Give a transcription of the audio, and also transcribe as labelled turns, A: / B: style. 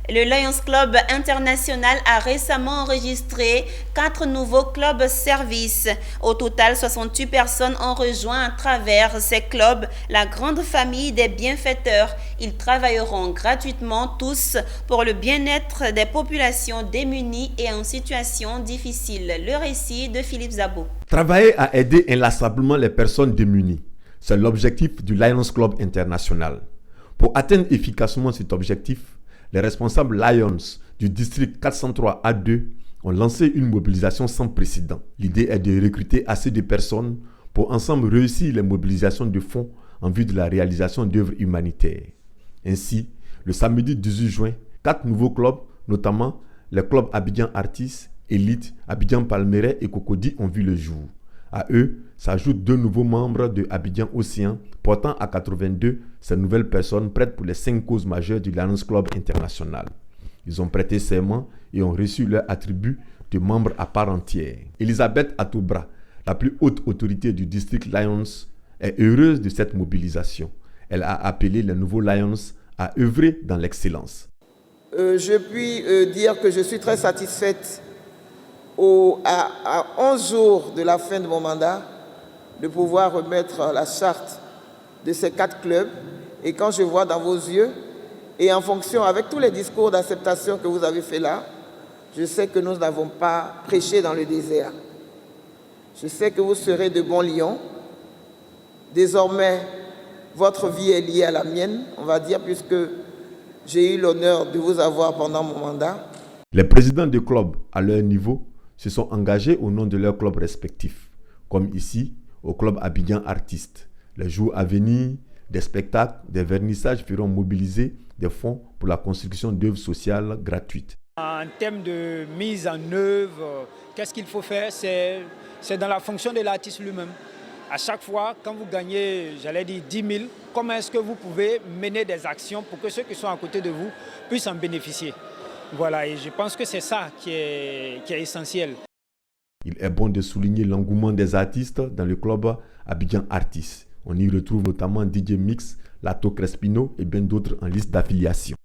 A: Le Lions Club International a récemment enregistré 4 nouveaux clubs services. Au total, 68 personnes ont rejoint à travers ces clubs la grande famille des bienfaiteurs. Ils travailleront gratuitement tous pour le bien-être des populations démunies et en situation difficile. Le récit de Philippe Zabo.
B: Travailler à aider inlassablement les personnes démunies, c'est l'objectif du Lions Club International. Pour atteindre efficacement cet objectif, les responsables Lions du district 403A2 ont lancé une mobilisation sans précédent. L'idée est de recruter assez de personnes pour ensemble réussir les mobilisations de fonds en vue de la réalisation d'œuvres humanitaires. Ainsi, le samedi 18 juin, 4 nouveaux clubs, notamment les clubs Abidjan Artis, Elite, Abidjan Palmeraie et Cocody ont vu le jour. À eux s'ajoutent 2 nouveaux membres de Abidjan Océan, portant à 82 ces nouvelles personnes prêtes pour les 5 causes majeures du Lions Club International. Ils ont prêté serment et ont reçu leur attribut de membres à part entière. Elisabeth Atobra, la plus haute autorité du district Lions, est heureuse de cette mobilisation. Elle a appelé les nouveaux Lions à œuvrer dans l'excellence.
C: Je puis dire que je suis très satisfaite à 11 jours de la fin de mon mandat de pouvoir remettre la charte de ces 4 clubs. Et quand je vois dans vos yeux, et en fonction avec tous les discours d'acceptation que vous avez fait là, je sais que nous n'avons pas prêché dans le désert. Je sais que vous serez de bons lions. Désormais, votre vie est liée à la mienne, on va dire, puisque j'ai eu l'honneur de vous avoir pendant mon mandat.
B: Les présidents de clubs, à leur niveau, se sont engagés au nom de leurs clubs respectifs, comme ici, au club Abidjan Artistes. Les jours à venir, des spectacles, des vernissages feront mobiliser des fonds pour la construction d'œuvres sociales gratuites.
D: En termes de mise en œuvre, qu'est-ce qu'il faut faire? C'est dans la fonction de l'artiste lui-même. À chaque fois, quand vous gagnez, j'allais dire 10 000, comment est-ce que vous pouvez mener des actions pour que ceux qui sont à côté de vous puissent en bénéficier? Voilà, et je pense que c'est ça qui est essentiel.
B: Il est bon de souligner l'engouement des artistes dans le club Abidjan Artis. On y retrouve notamment DJ Mix, Lato Crespino et bien d'autres en liste d'affiliation.